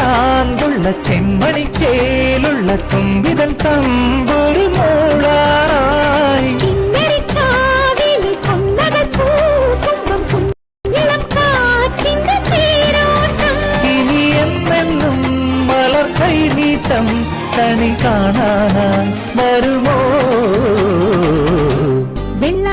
ചാന്തുള്ള ചെമ്മണി ചേലുള്ള തുമ്പിതൻ തമ്പൊരു മൂളാറായി ഇനി എന്നെന്നും മലർ കൈനീട്ടം കണി കാണാനായി വരുമോ വെള്ള